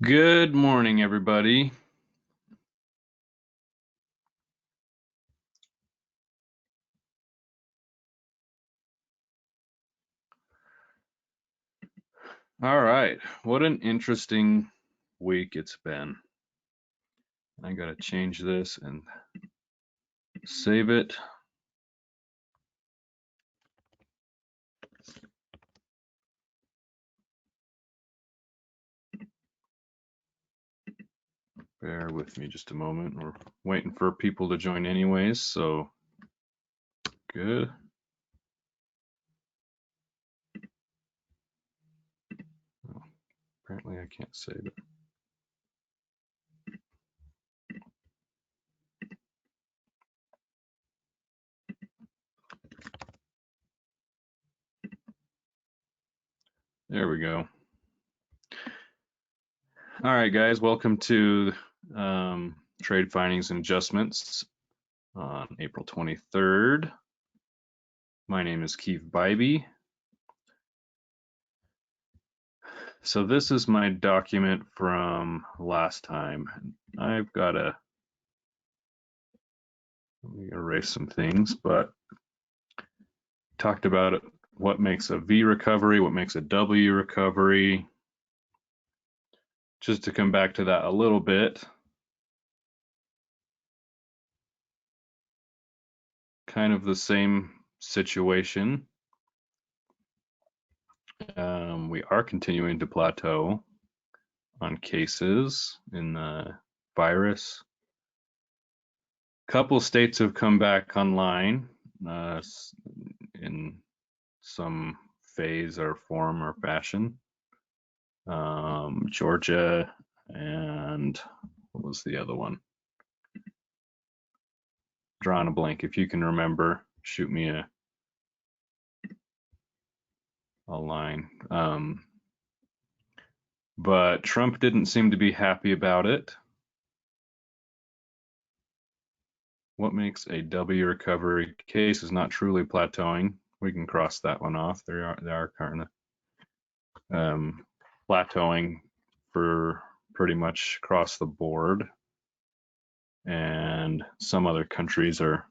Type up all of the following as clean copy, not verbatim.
Good morning, everybody. All right, what an interesting week it's been. I gotta change this and save it. Bear with me just a moment. We're waiting for people to join anyways, so good. Oh, apparently I can't save it. There we go. All right, guys, welcome to Trade Findings and Adjustments on April 23rd. My name is Keith Bybee. So this is my document from last time. I've got to let me erase some things, but talked about it, what makes a V recovery, what makes a W recovery. Just to come back to that a little bit, kind of the same situation. We are continuing to plateau on cases in the virus. Couple states have come back online in some phase or form or fashion. Georgia and what was the other one? Drawing a blank. If you can remember, shoot me a line. But Trump didn't seem to be happy about it. What makes a W recovery case is not truly plateauing. We can cross that one off. They are kind of plateauing for pretty much across the board, and some other countries are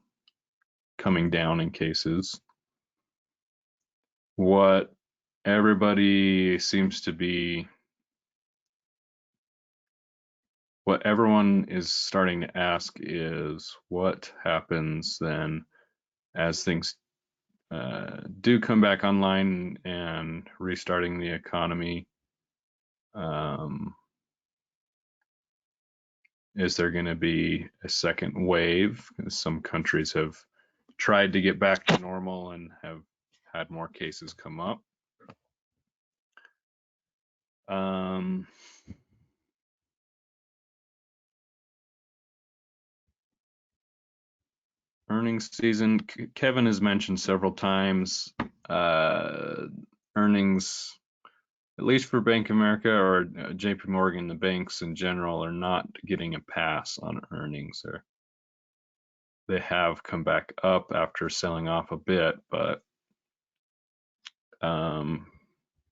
coming down in cases. What everybody seems to be, what everyone is starting to ask is what happens then as things do come back online and restarting the economy. Is there going to be a second wave? Some countries have tried to get back to normal and have had more cases come up. Earnings season, Kevin has mentioned several times, earnings, at least for Bank of America or JP Morgan, the banks in general are not getting a pass on earnings. They have come back up after selling off a bit, but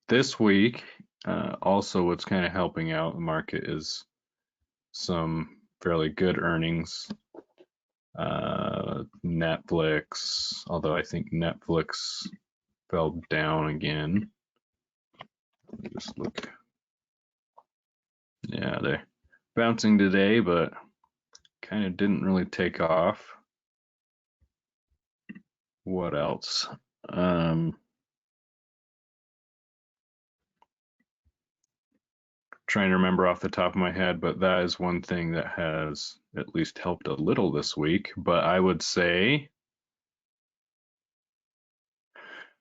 this week, also what's kind of helping out the market is some fairly good earnings. Netflix, although I think Netflix fell down again. Let me just look. Yeah, they're bouncing today, but kind of didn't really take off. What else? Trying to remember off the top of my head, but that is one thing that has at least helped a little this week. But I would say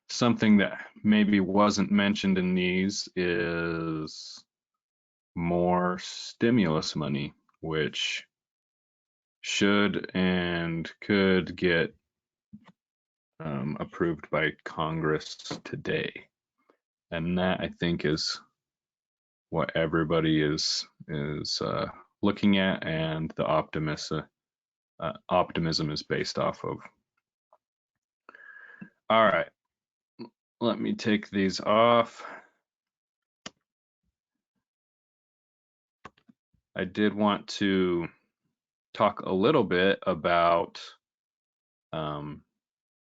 something that maybe wasn't mentioned in these is more stimulus money, which should and could get approved by Congress today. And that I think is what everybody is looking at, and the optimism is based off of. All right, let me take these off. I did want to talk a little bit about um,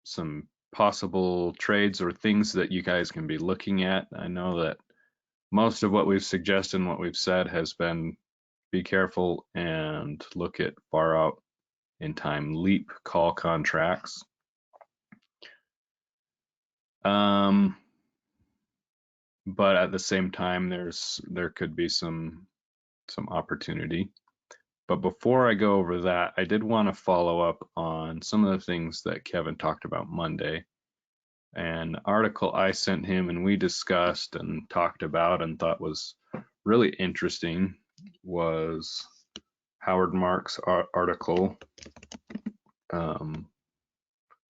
some possible trades or things that you guys can be looking at. I know that most of what we've suggested and what we've said has been be careful and look at far out in time leap call contracts. But at the same time, there could be some opportunity. But before I go over that, I did want to follow up on some of the things that Kevin talked about Monday. An article I sent him and we discussed and talked about and thought was really interesting was Howard Marks' article.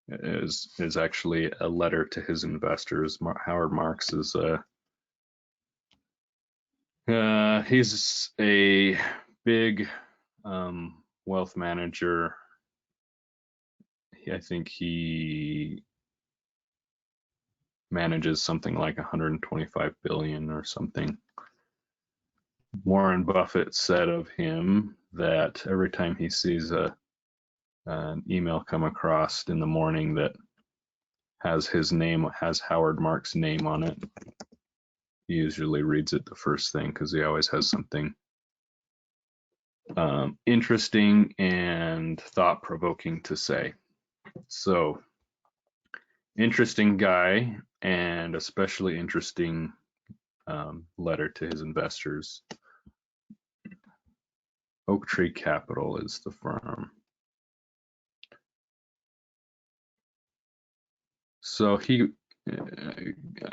Is actually a letter to his investors. Howard Marks is he's a big wealth manager. I think he manages something like 125 billion or something. Warren Buffett said of him that every time he sees an email come across in the morning that has Howard Marks' name on it, he usually reads it the first thing because he always has something interesting and thought-provoking to say. So, interesting guy, and especially interesting letter to his investors. Oak Tree Capital is the firm. So I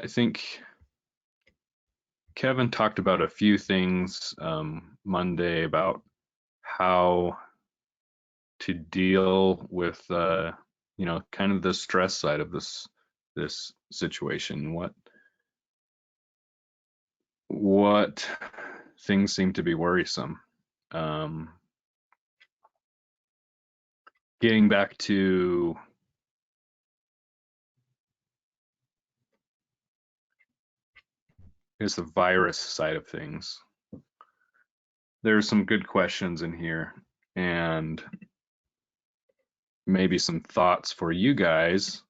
think Kevin talked about a few things Monday about how to deal with kind of the stress side of this situation. What things seem to be worrisome. Getting back to the virus side of things. There's some good questions in here and maybe some thoughts for you guys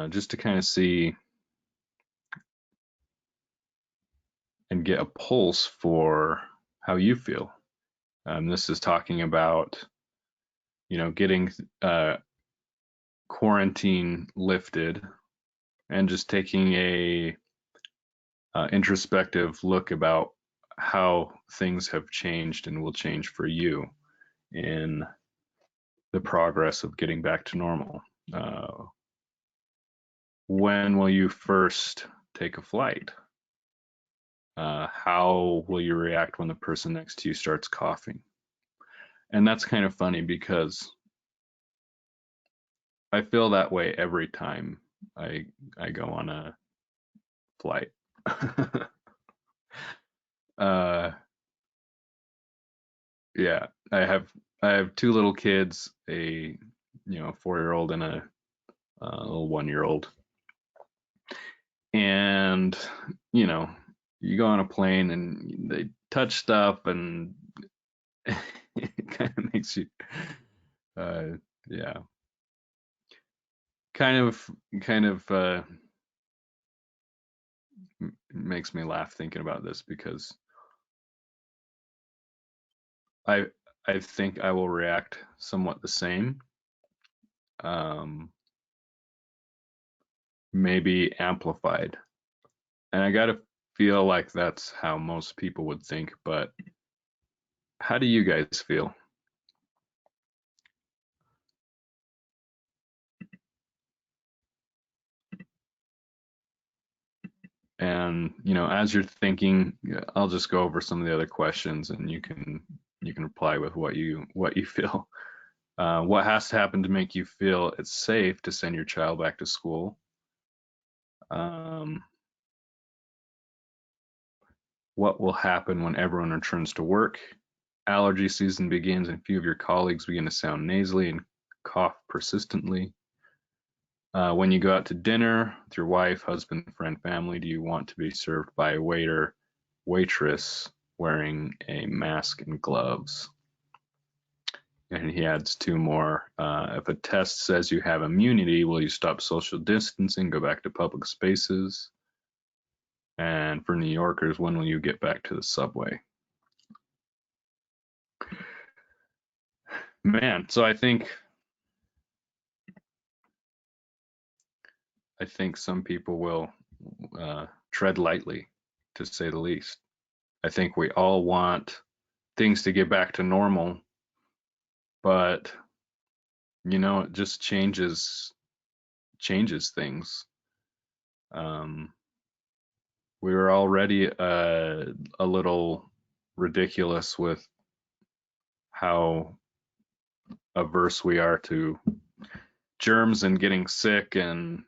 just to kind of see and get a pulse for how you feel. This is talking about, getting quarantine lifted and just taking a introspective look about how things have changed and will change for you in the progress of getting back to normal. When will you first take a flight? How will you react when the person next to you starts coughing? And that's kind of funny because I feel that way every time I go on a flight. Yeah, I have two little kids, a 4-year-old and a little 1-year-old, and you go on a plane and they touch stuff and it kind of makes you yeah, kind of makes me laugh thinking about this because I I think I will react somewhat the same, maybe amplified. And I gotta feel like that's how most people would think, but how do you guys feel? And as you're thinking, I'll just go over some of the other questions, and you can reply with what you feel. What has to happen to make you feel it's safe to send your child back to school? What will happen when everyone returns to work? Allergy season begins and few of your colleagues begin to sound nasally and cough persistently. When you go out to dinner with your wife, husband, friend, family, do you want to be served by a waiter, waitress, wearing a mask and gloves. And he adds two more. If a test says you have immunity, will you stop social distancing, go back to public spaces? And for New Yorkers, when will you get back to the subway? Man, so I think some people will tread lightly, to say the least. I think we all want things to get back to normal, but it just changes things. We were already a little ridiculous with how averse we are to germs and getting sick, and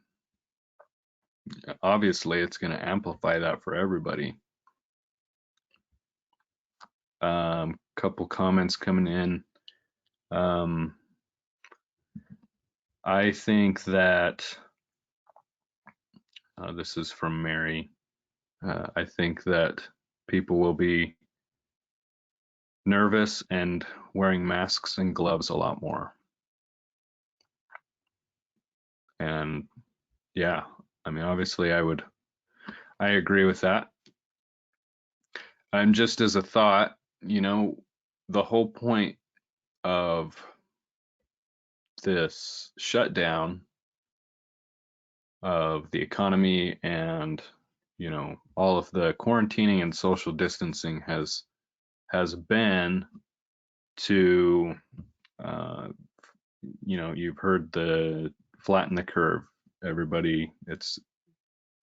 obviously it's going to amplify that for everybody. Couple comments coming in. I think that this is from Mary. I think that people will be nervous and wearing masks and gloves a lot more. And yeah, I mean, obviously I agree with that. And just as a thought, the whole point of this shutdown of the economy and all of the quarantining and social distancing has been to you've heard the flatten the curve. Everybody, it's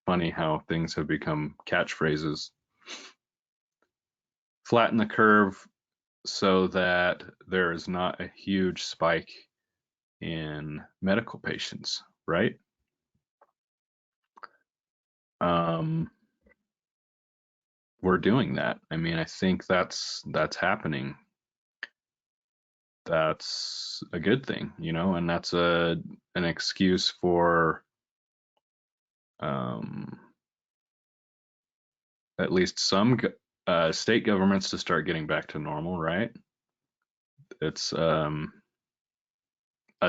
funny how things have become catchphrases. Flatten the curve so that there is not a huge spike in medical patients, right? We're doing that. I mean, I think that's happening. That's a good thing, and that's an excuse for at least some state governments to start getting back to normal, right? It's a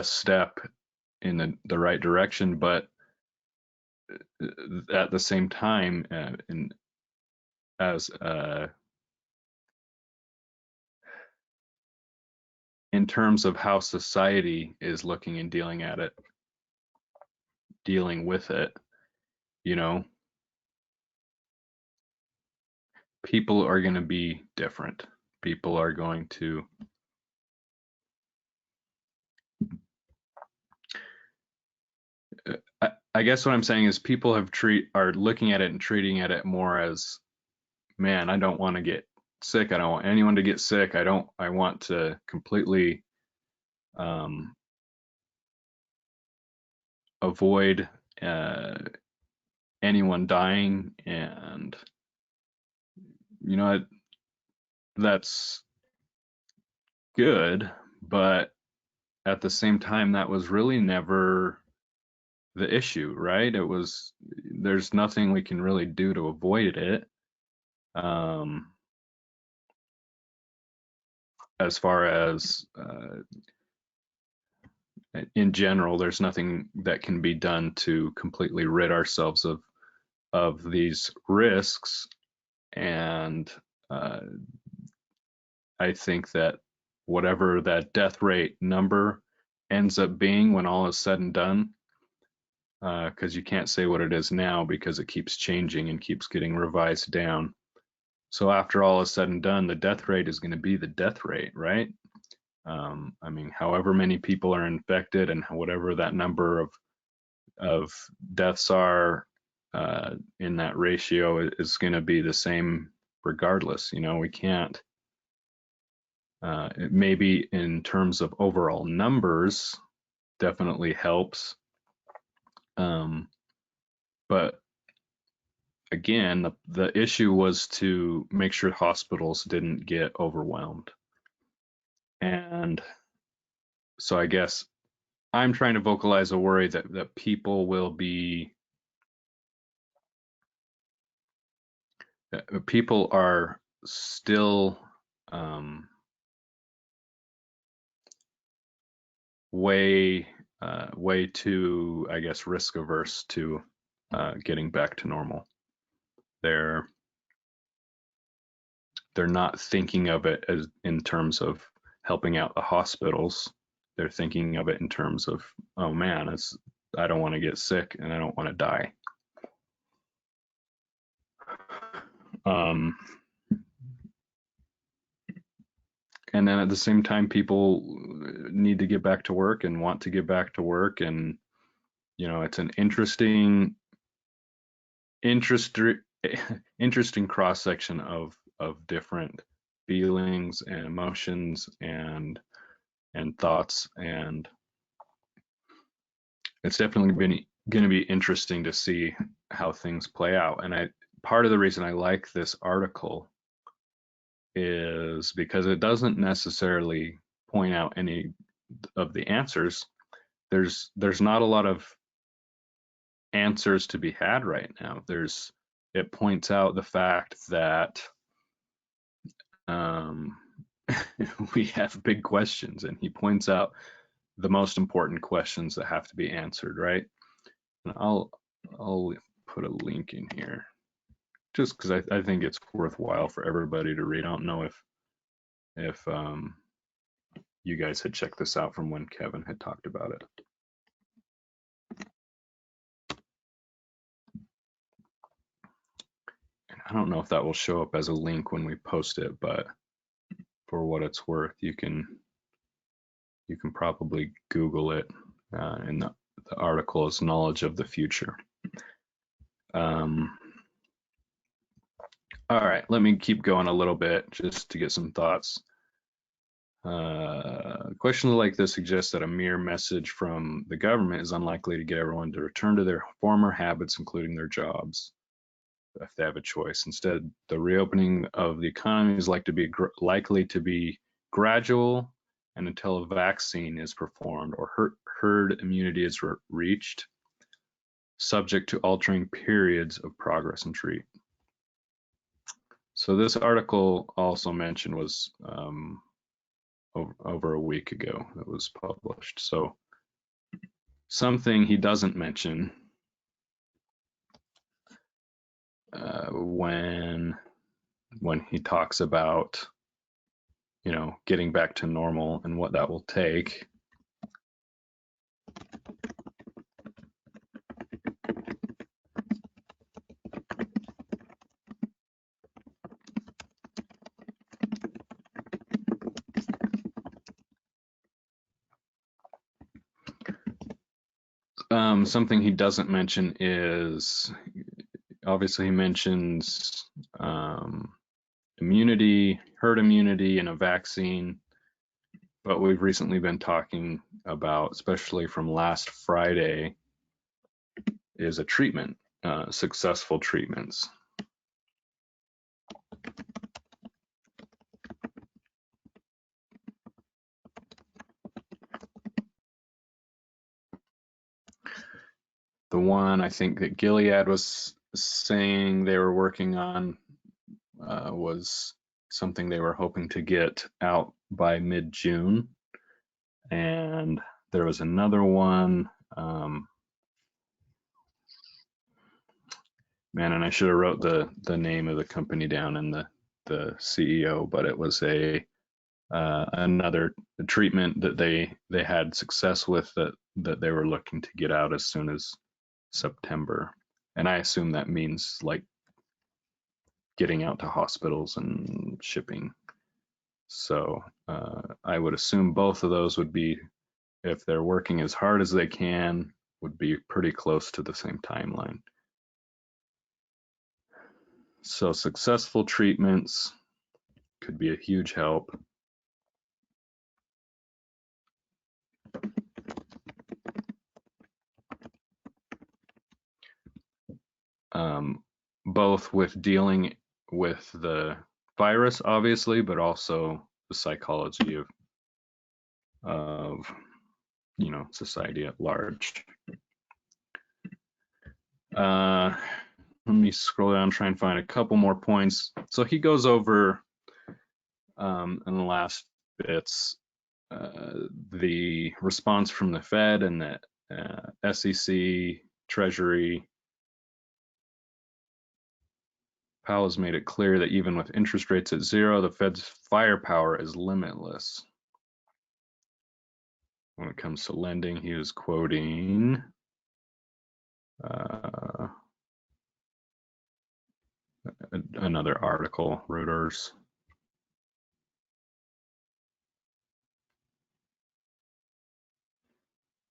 step in the right direction, but at the same time, as in terms of how society is looking and dealing with it, people are going to be different. People are going to I guess what I'm saying is people are looking at it and treating it more as, man, I don't want to get sick. I don't want anyone to get sick. I want to completely avoid anyone dying, and that's good, but at the same time, that was really never the issue, right? There's nothing we can really do to avoid it. As far as in general, there's nothing that can be done to completely rid ourselves of these risks. And I think that whatever that death rate number ends up being when all is said and done, because you can't say what it is now because it keeps changing and keeps getting revised down. So after all is said and done, the death rate is going to be the death rate, right? I mean, however many people are infected and whatever that number of deaths are in that ratio is going to be the same regardless. We can't. It maybe in terms of overall numbers, definitely helps. But again, the issue was to make sure hospitals didn't get overwhelmed. And so I guess I'm trying to vocalize a worry that people will be, people are still way too, I guess, risk averse to getting back to normal. They're not thinking of it as in terms of helping out the hospitals. They're thinking of it in terms of, oh man, I don't want to get sick and I don't want to die. And then at the same time, people need to get back to work and want to get back to work, and it's an interesting cross section of different feelings and emotions and thoughts, and it's definitely going to be interesting to see how things play out. And part of the reason I like this article is because it doesn't necessarily point out any of the answers. There's not a lot of answers to be had right now. It points out the fact that we have big questions, and he points out the most important questions that have to be answered, right? And I'll put a link in here just because I think it's worthwhile for everybody to read. I don't know if you guys had checked this out from when Kevin had talked about it. And I don't know if that will show up as a link when we post it, but for what it's worth, you can probably Google it, and the article is Knowledge of the Future. All right, let me keep going a little bit just to get some thoughts. Questions like this suggest that a mere message from the government is unlikely to get everyone to return to their former habits, including their jobs, if they have a choice. Instead, the reopening of the economy is likely to be gradual, and until a vaccine is performed or herd immunity is reached, subject to altering periods of progress and treat. So this article also mentioned was over a week ago that was published. So something he doesn't mention when he talks about getting back to normal and what that will take. Something he doesn't mention is, obviously he mentions immunity, herd immunity, and a vaccine, but we've recently been talking about, especially from last Friday, is a treatment, successful treatments. The one I think that Gilead was saying they were working on was something they were hoping to get out by mid-June. And there was another one, man, and I should have wrote the name of the company down and the CEO, but it was another treatment that they had success with that they were looking to get out as soon as September. And I assume that means like getting out to hospitals and shipping. So I would assume both of those would be, if they're working as hard as they can, would be pretty close to the same timeline. So successful treatments could be a huge help. Both with dealing with the virus, obviously, but also the psychology of society at large. let me scroll down, try and find a couple more points. So he goes over in the last bits the response from the Fed and the SEC, Treasury. Powell has made it clear that even with interest rates at zero, the Fed's firepower is limitless. When it comes to lending, he was quoting another article, Reuters.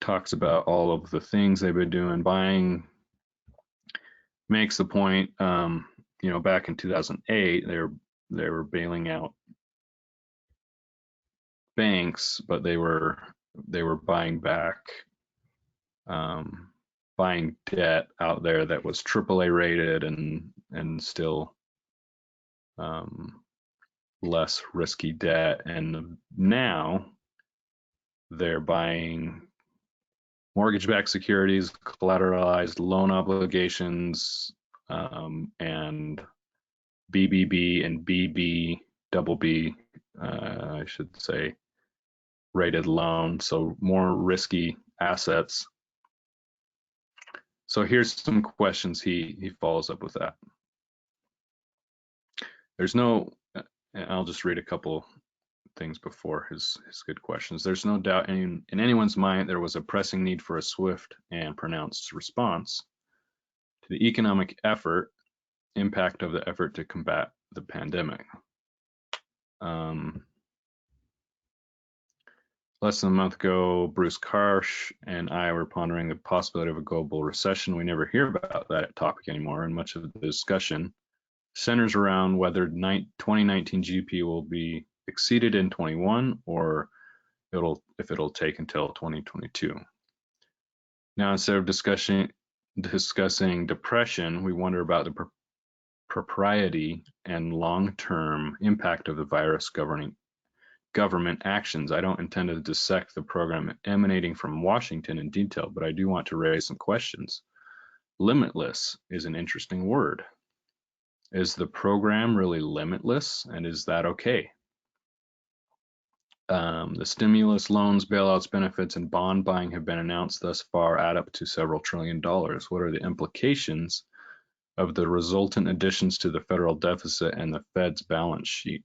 Talks about all of the things they've been doing, buying, makes the point, you know, back in 2008, they were bailing out banks, but they were buying back, buying debt out there that was AAA rated and still less risky debt. And now they're buying mortgage-backed securities, collateralized loan obligations, and BBB and BB, double B, I should say, rated loan, so more risky assets. So here's some questions he follows up with that. There's no, I'll just read a couple things before his good questions. There's no doubt in anyone's mind there was a pressing need for a swift and pronounced response to the economic impact of the effort to combat the pandemic. Less than a month ago, Bruce Karsh and I were pondering the possibility of a global recession. We never hear about that topic anymore, and much of the discussion centers around whether 2019 GDP will be exceeded in 21 or if it'll take until 2022. Now, instead of discussing depression, we wonder about the propriety and long-term impact of the virus governing government actions. I don't intend to dissect the program emanating from Washington in detail, but I do want to raise some questions. Limitless is an interesting word. Is the program really limitless, and is that okay? The stimulus, loans, bailouts, benefits, and bond buying have been announced thus far add up to several $1 trillion. What are the implications of the resultant additions to the federal deficit and the Fed's balance sheet?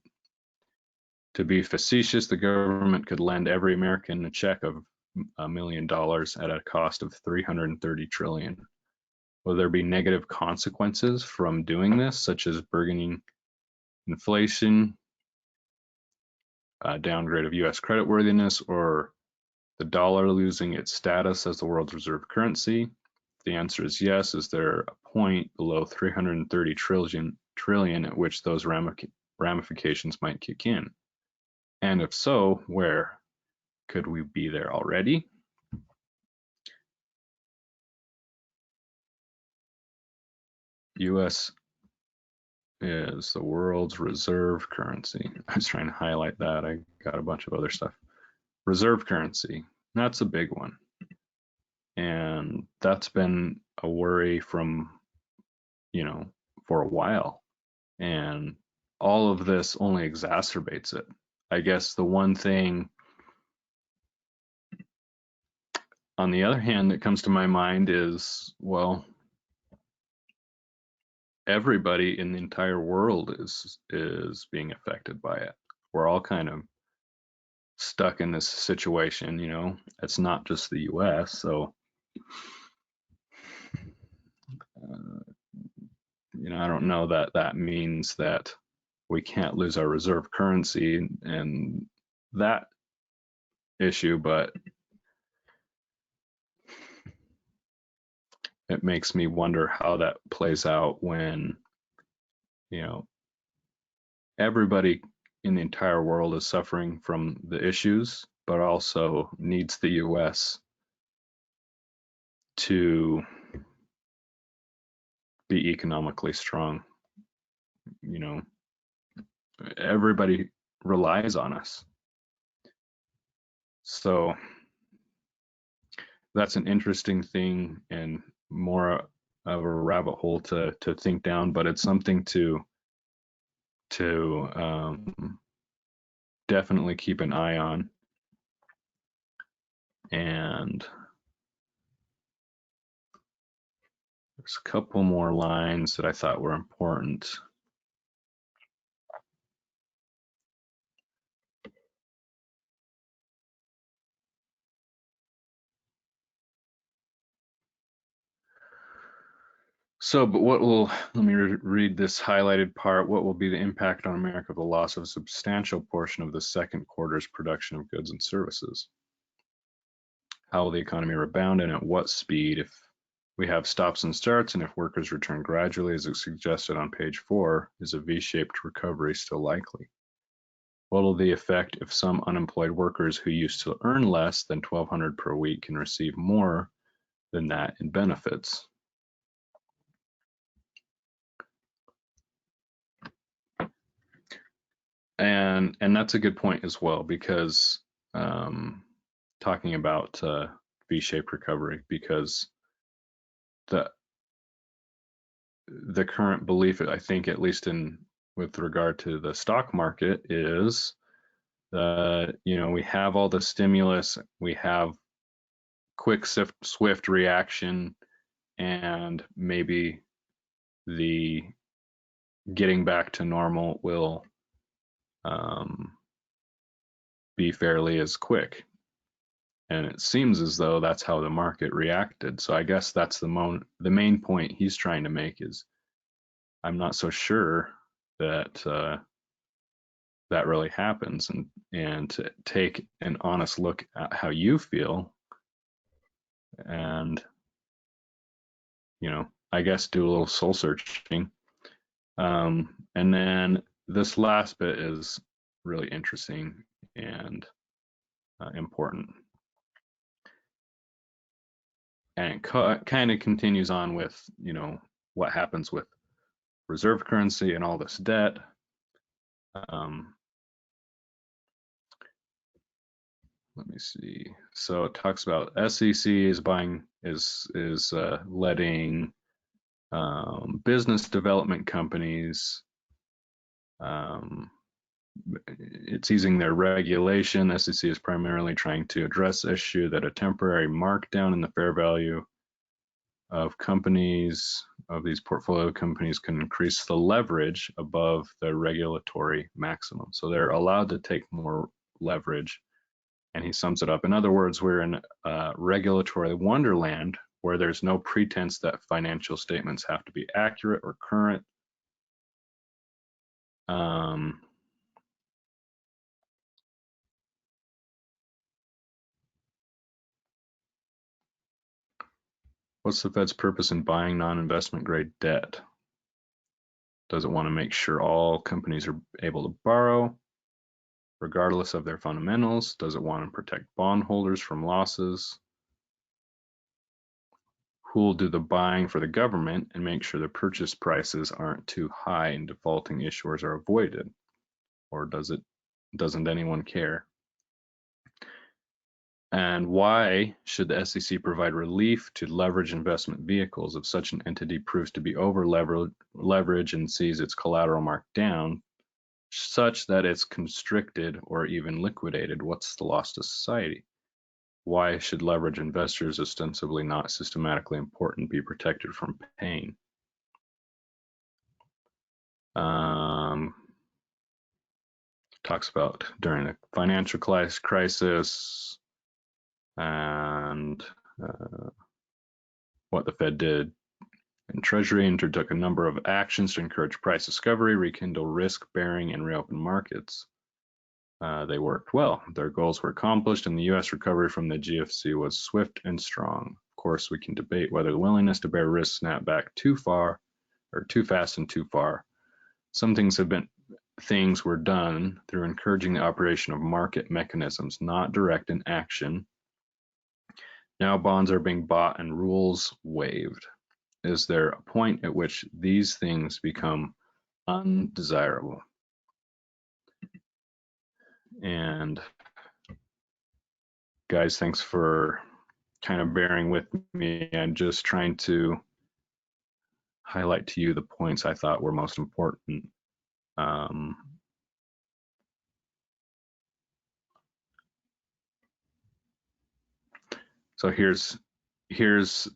To be facetious, the government could lend every American a check of $1 million at a cost of $330 trillion. Will there be negative consequences from doing this, such as burgeoning inflation, downgrade of U.S. creditworthiness, or the dollar losing its status as the world's reserve currency? The answer is yes. Is there a point below 330 trillion at which those ramifications might kick in? And if so, where? Could we be there already? US is the world's reserve currency. I was trying to highlight that. I got a bunch of other stuff. Reserve currency, that's a big one. And that's been a worry from, you know, for a while. And all of this only exacerbates it. I guess the one thing, on the other hand, that comes to my mind is, well, everybody in the entire world is being affected by it. We're all kind of stuck in this situation, you know. It's not just the US, so you know, I don't know that means that we can't lose our reserve currency and that issue, but it makes me wonder how that plays out when, you know, everybody in the entire world is suffering from the issues, but also needs the US to be economically strong. You know, everybody relies on us. So that's an interesting thing and more of a rabbit hole to think down, but it's something to definitely keep an eye on. And there's a couple more lines that I thought were important. So, but let me read this highlighted part. What will be the impact on America of the loss of a substantial portion of the second quarter's production of goods and services? How will the economy rebound and at what speed? If we have stops and starts and if workers return gradually, as it's suggested on page 4, is a V-shaped recovery still likely? What will the effect if some unemployed workers who used to earn less than $1,200 per week can receive more than that in benefits? And that's a good point as well, because talking about V-shaped recovery, because the current belief, I think, at least with regard to the stock market, is that we have all the stimulus, we have quick, swift reaction, and maybe the getting back to normal will be fairly as quick. And it seems as though that's how the market reacted. So I guess that's the main point he's trying to make is I'm not so sure that that really happens, and to take an honest look at how you feel, and I guess do a little soul searching. And then this last bit is really interesting and important. And it kind of continues on with, what happens with reserve currency and all this debt. Let me see. So it talks about SEC is letting business development companies, it's easing their regulation. SEC is primarily trying to address the issue that a temporary markdown in the fair value of these portfolio companies can increase the leverage above the regulatory maximum. So they're allowed to take more leverage. And he sums it up. In other words, we're in regulatory wonderland where there's no pretense that financial statements have to be accurate or current. What's the Fed's purpose in buying non-investment grade debt? Does it want to make sure all companies are able to borrow, regardless of their fundamentals? Does it want to protect bondholders from losses? Who will do the buying for the government and make sure the purchase prices aren't too high and defaulting issuers are avoided? Or doesn't anyone care? And why should the SEC provide relief to leverage investment vehicles if such an entity proves to be over leveraged and sees its collateral marked down such that it's constricted or even liquidated? What's the loss to society? Why should leverage investors, ostensibly not systematically important, be protected from pain? Talks about during the financial crisis and what the Fed did. And Treasury undertook a number of actions to encourage price discovery, rekindle risk bearing, and reopen markets. They worked well. Their goals were accomplished, and the U.S. recovery from the GFC was swift and strong. Of course, we can debate whether the willingness to bear risk snapped back too far, or too fast and too far. Some things were done through encouraging the operation of market mechanisms, not direct in action. Now bonds are being bought and rules waived. Is there a point at which these things become undesirable? And guys, thanks for kind of bearing with me. I'm just trying to highlight to you the points I thought were most important. So here's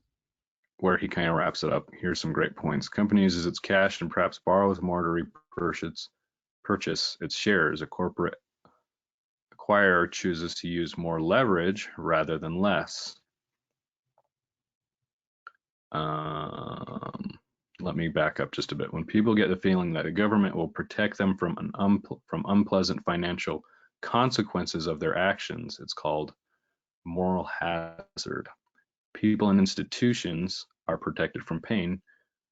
where he kind of wraps it up. Here's some great points. Company uses its cash and perhaps borrows more to repurchase its shares. A corporate acquirer chooses to use more leverage rather than less. Let me back up just a bit. When people get the feeling that a government will protect them from unpleasant financial consequences of their actions, it's called moral hazard. People and institutions are protected from pain,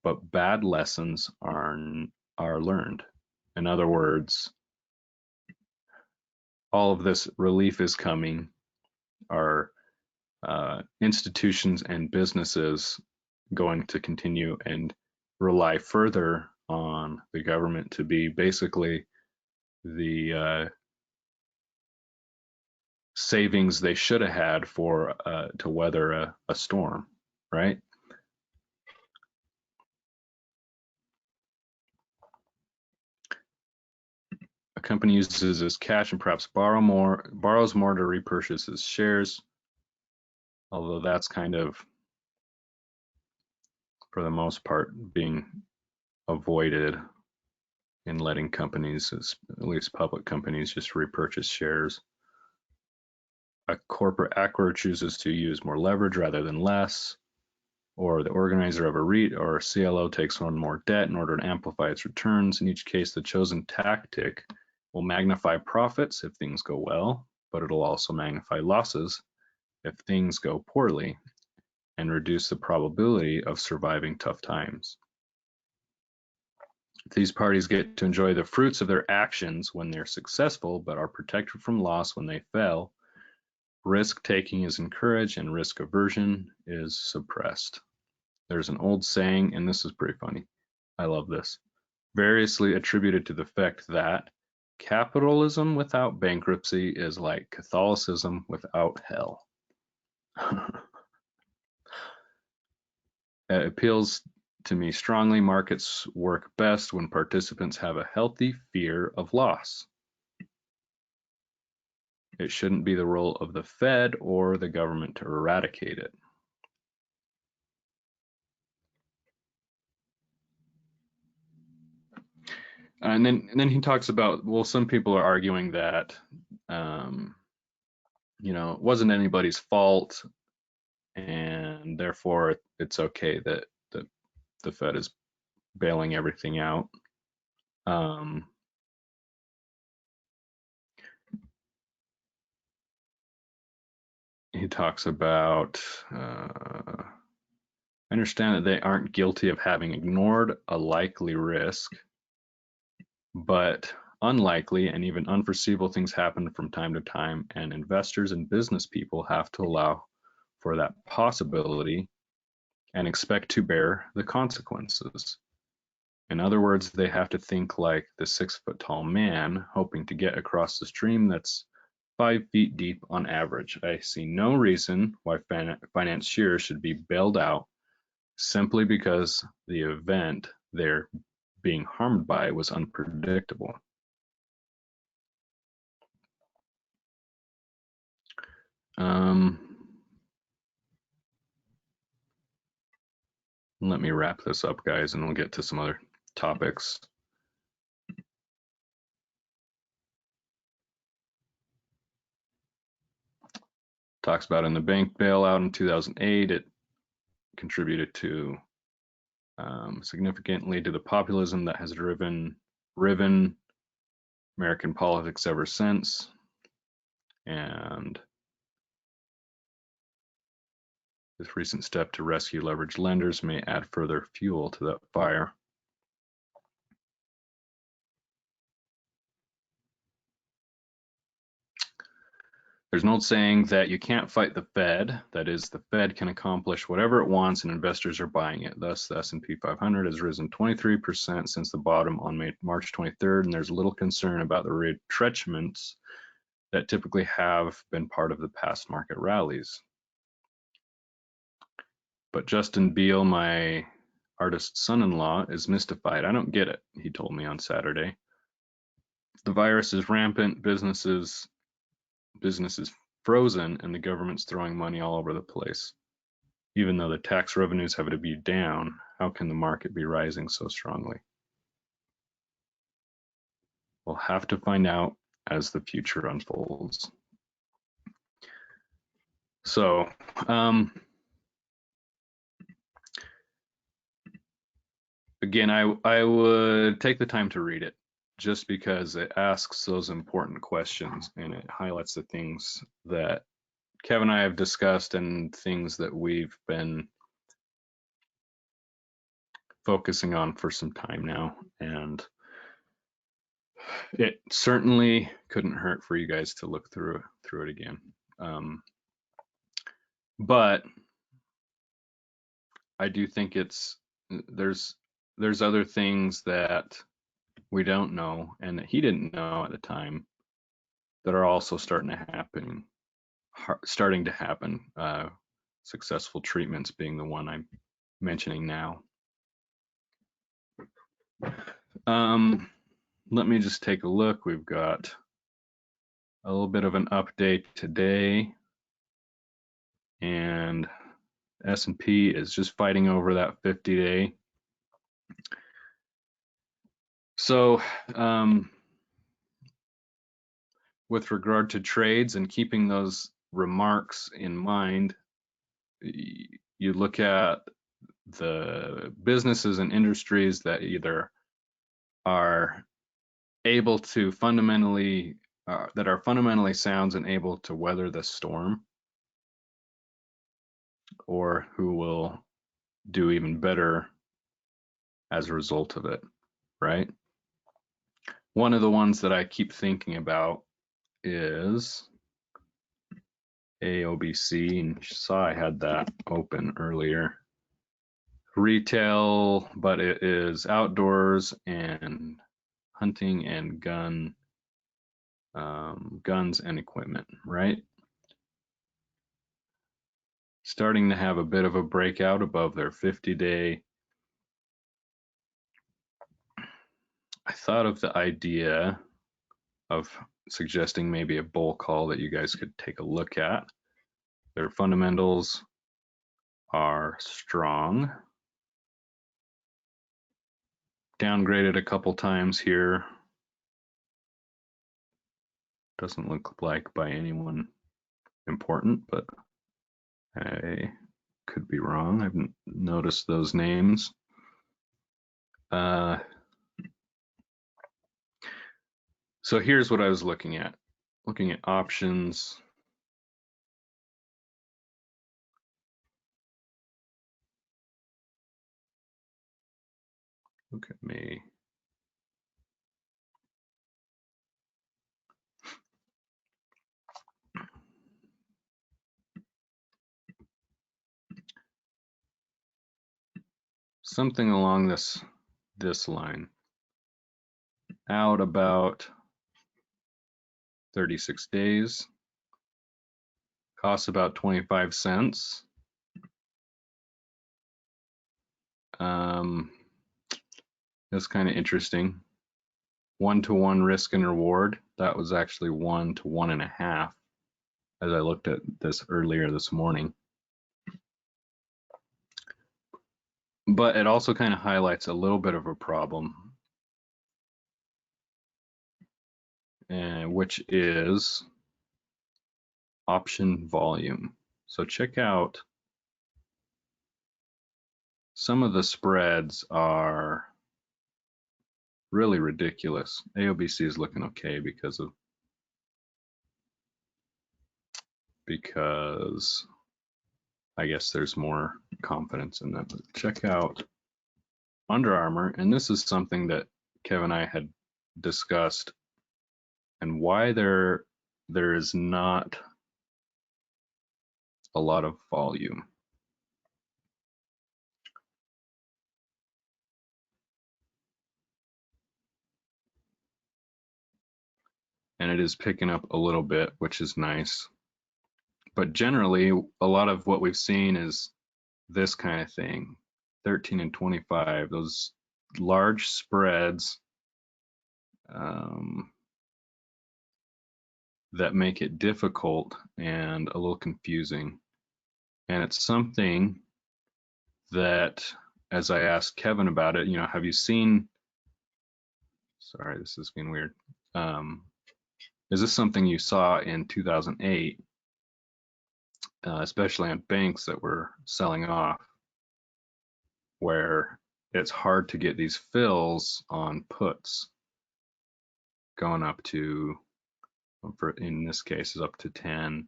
but bad lessons are learned. In other words, all of this relief is coming. Are institutions and businesses going to continue and rely further on the government to be basically the savings they should have had for to weather a storm, right? A company uses its cash and perhaps borrows more to repurchase its shares, although that's kind of, for the most part, being avoided in letting companies, at least public companies, just repurchase shares. A corporate acquirer chooses to use more leverage rather than less, or the organizer of a REIT or a CLO takes on more debt in order to amplify its returns. In each case, the chosen tactic will magnify profits if things go well, but it'll also magnify losses if things go poorly and reduce the probability of surviving tough times. These parties get to enjoy the fruits of their actions when they're successful, but are protected from loss when they fail. Risk-taking is encouraged and risk aversion is suppressed. There's an old saying, and this is pretty funny. I love this. Variously attributed to the fact that capitalism without bankruptcy is like Catholicism without hell. It appeals to me strongly. Markets work best when participants have a healthy fear of loss. It shouldn't be the role of the Fed or the government to eradicate it. And then he talks about, well, some people are arguing that, it wasn't anybody's fault, and therefore it's okay that the Fed is bailing everything out. He talks about, I understand that they aren't guilty of having ignored a likely risk, but unlikely and even unforeseeable things happen from time to time, and investors and business people have to allow for that possibility and expect to bear the consequences. In other words, they have to think like the 6-foot-tall man hoping to get across the stream that's 5 feet deep on average. I see no reason why financiers should be bailed out simply because the event they're being harmed by was unpredictable. Let me wrap this up, guys, and we'll get to some other topics. Talks about in the bank bailout in 2008, it contributed to significantly to the populism that has riven American politics ever since. And this recent step to rescue leveraged lenders may add further fuel to that fire. There's an old saying that you can't fight the Fed. That is, the Fed can accomplish whatever it wants and investors are buying it. Thus, the S&P 500 has risen 23% since the bottom on March 23rd, and there's little concern about the retrenchments that typically have been part of the past market rallies. But Justin Beal, my artist's son-in-law, is mystified. I don't get it, he told me on Saturday. The virus is rampant, businesses frozen, and the government's throwing money all over the place. Even though the tax revenues have to be down, how can the market be rising so strongly? We'll have to find out as the future unfolds. So, again, I would take the time to read it, just because it asks those important questions and it highlights the things that Kevin and I have discussed and things that we've been focusing on for some time now. And it certainly couldn't hurt for you guys to look through it again. But I do think there's other things that we don't know and that he didn't know at the time that are also starting to happen. Successful treatments being the one I'm mentioning now. Let me just take a look. We've got a little bit of an update today, and S&P is just fighting over that 50-day. So with regard to trades and keeping those remarks in mind, you look at the businesses and industries that either are able to fundamentally sound and able to weather the storm, or who will do even better as a result of it, right? One of the ones that I keep thinking about is AOBC, and you saw I had that open earlier. Retail, but it is outdoors and hunting and guns and equipment, right? Starting to have a bit of a breakout above their 50-day. I thought of the idea of suggesting maybe a bull call that you guys could take a look at. Their fundamentals are strong. Downgraded a couple times here. Doesn't look like by anyone important, but I could be wrong. I haven't noticed those names. So here's what I was looking at options. Look at me. Something along this line. Out about 36 days. Costs about 25 cents. That's kind of interesting. 1-to-1 risk and reward. That was actually 1 to 1.5 as I looked at this earlier this morning. But it also kind of highlights a little bit of a problem, which is option volume. So check out some of the spreads are really ridiculous. AOBC is looking okay because I guess there's more confidence in them. But check out Under Armour, and this is something that Kevin and I had discussed, and why there is not a lot of volume. And it is picking up a little bit, which is nice. But generally, a lot of what we've seen is this kind of thing. 13 and 25, those large spreads that make it difficult and a little confusing. And it's something that, as I asked Kevin about it, have you seen, sorry, this is being weird. Is this something you saw in 2008, especially on banks that were selling off, where it's hard to get these fills on puts going up to, in this case, is up to 10,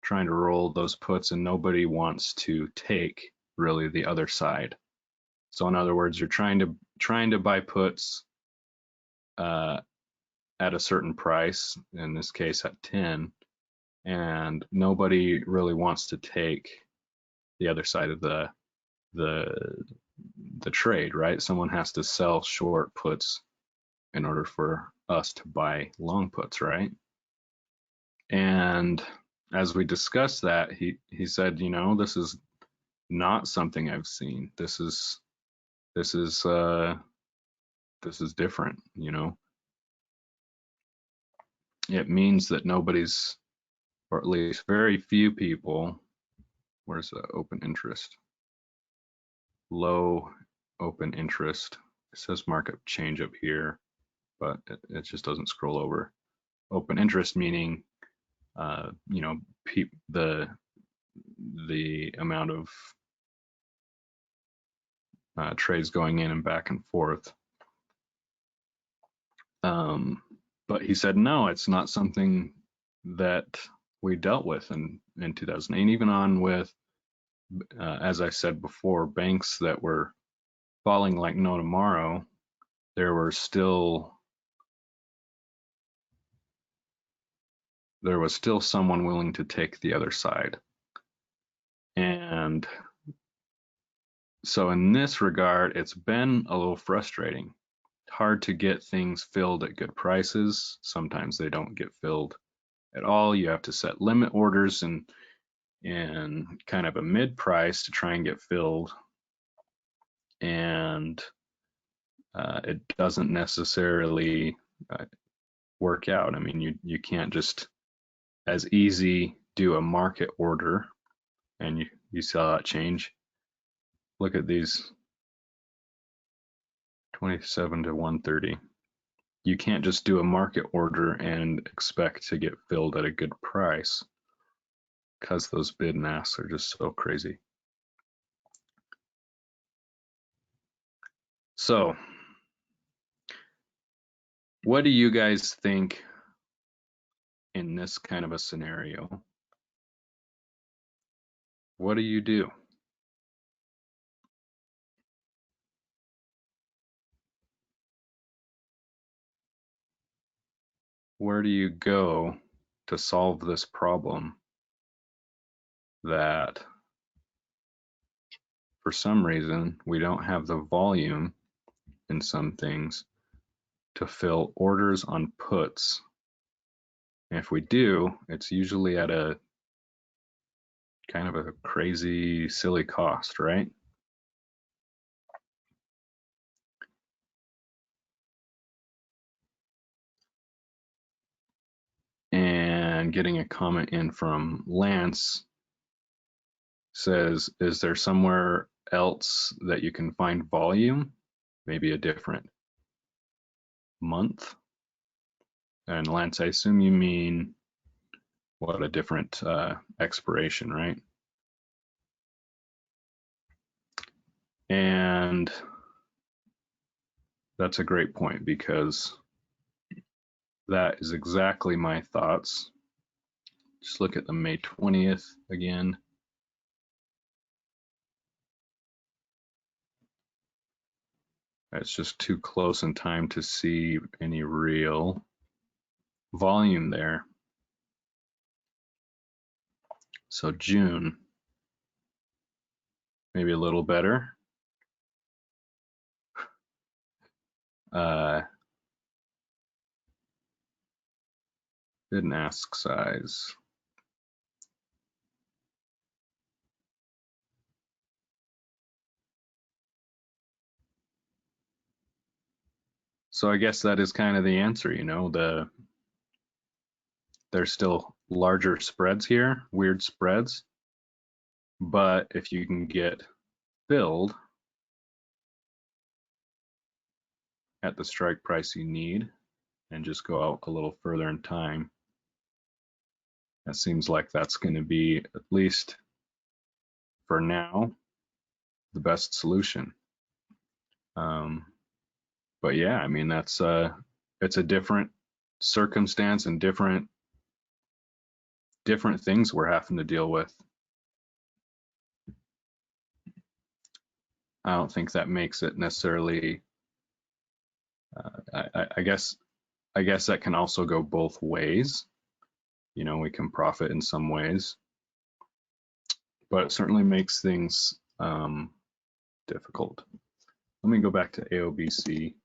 trying to roll those puts, and nobody wants to take really the other side. So in other words, you're trying to buy puts at a certain price, in this case at 10, and nobody really wants to take the other side of the trade, right? Someone has to sell short puts in order for us to buy long puts, right? And as we discussed that, he said, this is not something I've seen. This is different, It means that nobody's, or at least very few people, where's the open interest? Low open interest. It says markup change up here, but it just doesn't scroll over. Open interest meaning, the amount of trades going in and back and forth. But he said, no, it's not something that we dealt with in 2008, and even on with, as I said before, banks that were falling like no tomorrow. There was still someone willing to take the other side. And so in this regard, it's been a little frustrating. Hard to get things filled at good prices. Sometimes they don't get filled at all. You have to set limit orders and kind of a mid price to try and get filled. And it doesn't necessarily work out. I mean, you can't just as easy do a market order, and you saw that change. Look at these 27 to 130. You can't just do a market order and expect to get filled at a good price, because those bid and asks are just so crazy. So what do you guys think in this kind of a scenario? What do you do? Where do you go to solve this problem that for some reason we don't have the volume in some things to fill orders on puts? And if we do, it's usually at a kind of a crazy, silly cost, right? And getting a comment in from Lance says, is there somewhere else that you can find volume? Maybe a different month? And Lance, I assume you mean what, a different expiration, right? And that's a great point, because that is exactly my thoughts. Just look at the May 20th again. It's just too close in time to see any real volume there. So June, maybe a little better. Bid and ask size. So I guess that is kind of the answer, there's still larger spreads here, weird spreads, but if you can get filled at the strike price you need and just go out a little further in time, it seems like that's going to be, at least for now, the best solution. But yeah, I mean, it's a different circumstance and different things we're having to deal with. I don't think that makes it necessarily. I guess that can also go both ways. We can profit in some ways, but it certainly makes things difficult. Let me go back to AOBC.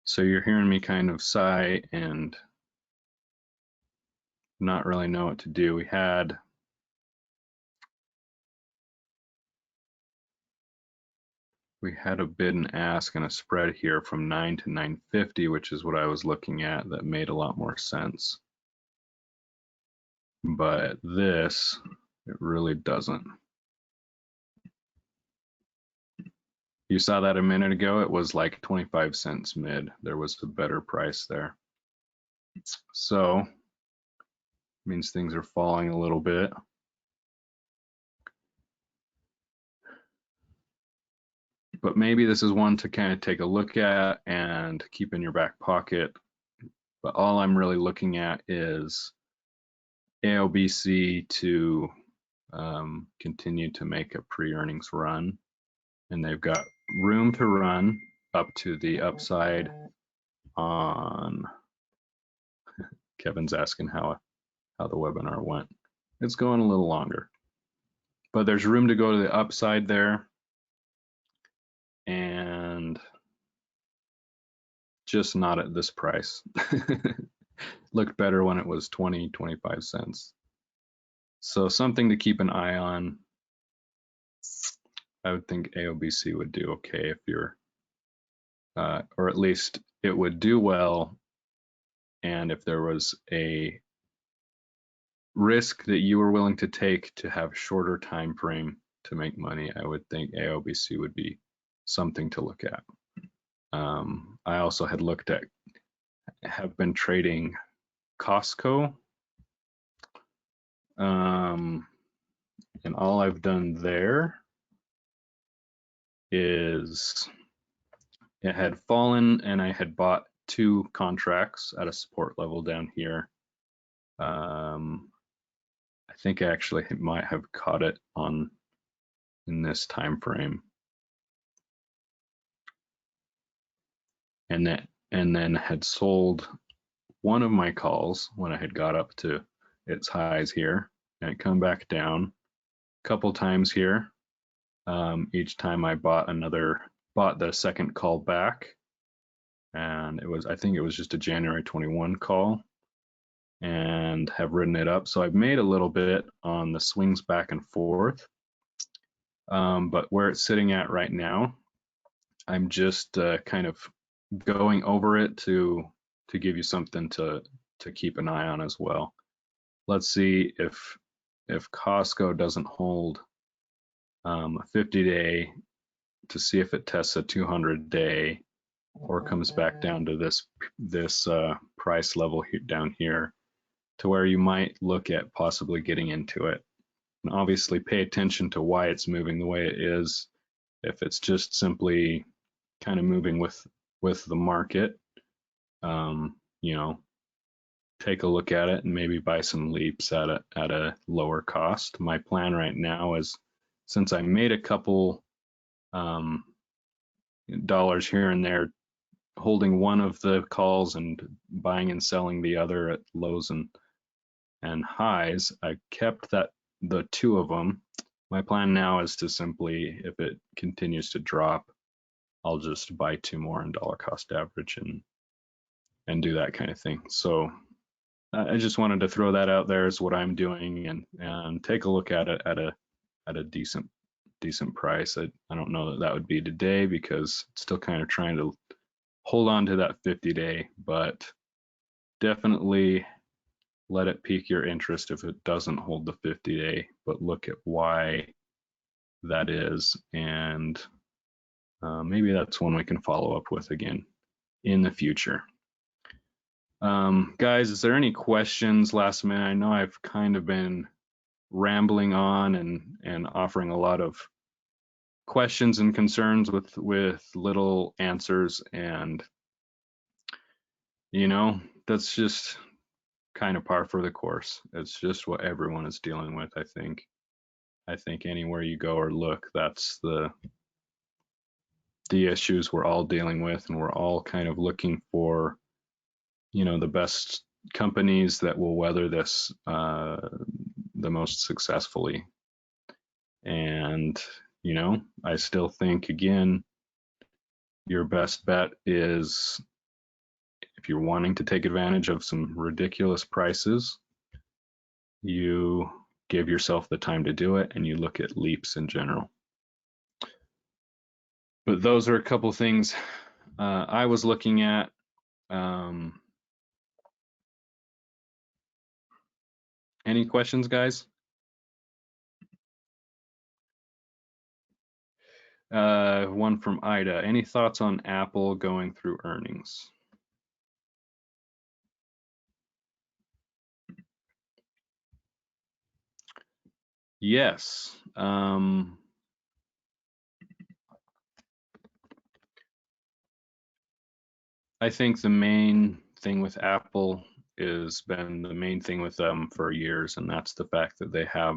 So you're hearing me kind of sigh and not really know what to do. We had a bid and ask and a spread here from 9 to 950, which is what I was looking at. That made a lot more sense. But this, it really doesn't. You saw that a minute ago. It was like 25 cents mid. There was a better price there. So means things are falling a little bit. But maybe this is one to kind of take a look at and keep in your back pocket. But all I'm really looking at is AOBC to continue to make a pre-earnings run. And they've got room to run up to the upside on. Kevin's asking how the webinar went. It's going a little longer, but there's room to go to the upside there, and just not at this price. Looked better when it was 20, 25 cents. So something to keep an eye on. I would think AOBC would do okay if you're, or at least it would do well. And if there was a risk that you were willing to take to have shorter time frame to make money, I would think AOBC would be something to look at. I also had have been trading Costco, and all I've done there is it had fallen and I had bought 2 contracts at a support level down here. I think I actually might have caught it in this time frame, and then had sold one of my calls when I had got up to its highs here, and it come back down a couple times here. Each time I bought the second call back, and I think it was just a January 21 call, and have ridden it up. So I've made a little bit on the swings back and forth, but where it's sitting at right now, I'm just kind of going over it to give you something to keep an eye on as well. Let's see if Costco doesn't hold a 50-day to see if it tests a 200-day or comes back down to this price level down here, to where you might look at possibly getting into it. And obviously pay attention to why it's moving the way it is. If it's just simply kind of moving with the market, take a look at it and maybe buy some leaps at a lower cost. My plan right now is, since I made a couple dollars here and there holding one of the calls and buying and selling the other at lows and highs. I kept the two of them. My plan now is to simply, if it continues to drop, I'll just buy two more in dollar cost average and do that kind of thing. So I just wanted to throw that out there as what I'm doing, and take a look at it at a decent price. I don't know that would be today, because it's still kind of trying to hold on to that 50-day, but definitely let it pique your interest if it doesn't hold the 50-day, but look at why that is, and maybe that's one we can follow up with again in the future. Guys, is there any questions last minute? I know I've kind of been rambling on and offering a lot of questions and concerns with little answers, and that's just kind of par for the course. It's just what everyone is dealing with. I think anywhere you go or look, that's the issues we're all dealing with, and we're all kind of looking for the best companies that will weather this the most successfully. And I still think, again, your best bet is, if you're wanting to take advantage of some ridiculous prices, you give yourself the time to do it, and you look at leaps in general. But those are a couple things I was looking at. Any questions, guys? One from Ida. Any thoughts on Apple going through earnings? Yes. I think the main thing with Apple has been the main thing with them for years, and that's the fact that they have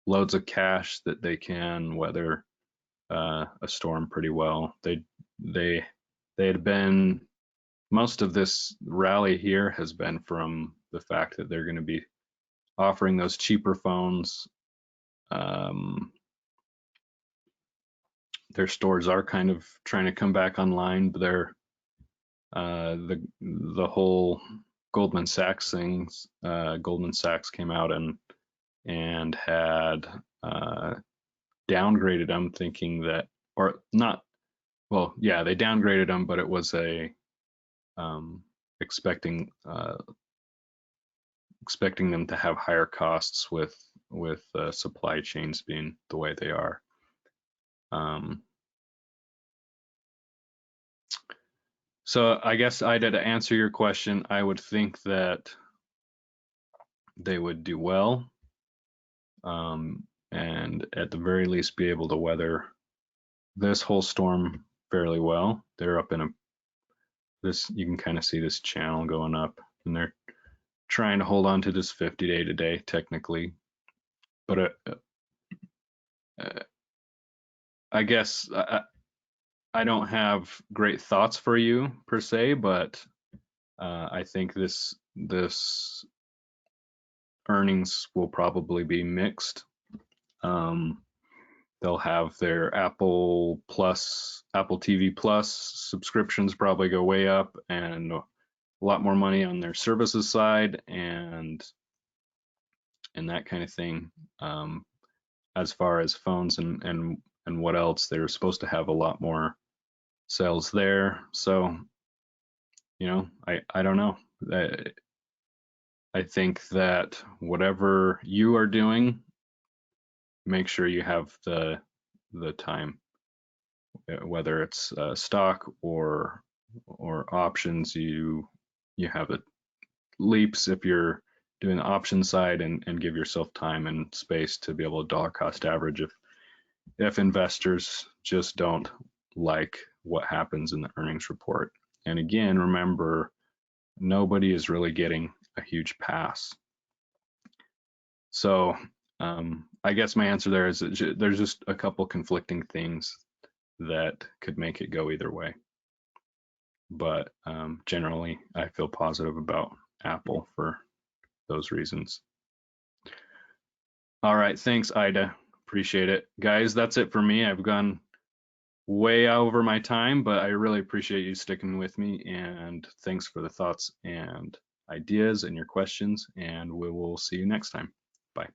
loads of cash that they can weather a storm pretty well. They had been, most of this rally here has been from the fact that they're going to be offering those cheaper phones. Their stores are kind of trying to come back online, but they're the whole Goldman Sachs things. Goldman Sachs came out and had downgraded them, thinking that, or not. Well, yeah, they downgraded them, but it was expecting them to have higher costs with supply chains being the way they are. So I guess to answer your question, I would think that they would do well, and at the very least be able to weather this whole storm fairly well. They're up in this, you can kind of see this channel going up, and they're trying to hold on to this 50-day today technically, but I guess I don't have great thoughts for you per se, but I think this earnings will probably be mixed. They'll have their Apple TV Plus subscriptions probably go way up, and a lot more money on their services side, and that kind of thing. As far as phones and what else, they're supposed to have a lot more sales there. So, I don't know. I think that whatever you are doing, make sure you have the time, whether it's stock or options. You have it leaps if you're doing the option side, and give yourself time and space to be able to dollar cost average if investors just don't like what happens in the earnings report. And again, remember, nobody is really getting a huge pass. So I guess my answer there is that there's just a couple conflicting things that could make it go either way. But generally, I feel positive about Apple for those reasons. All right, thanks, Ida. Appreciate it. Guys, that's it for me. I've gone way over my time, but I really appreciate you sticking with me, and thanks for the thoughts and ideas and your questions, and we will see you next time. Bye.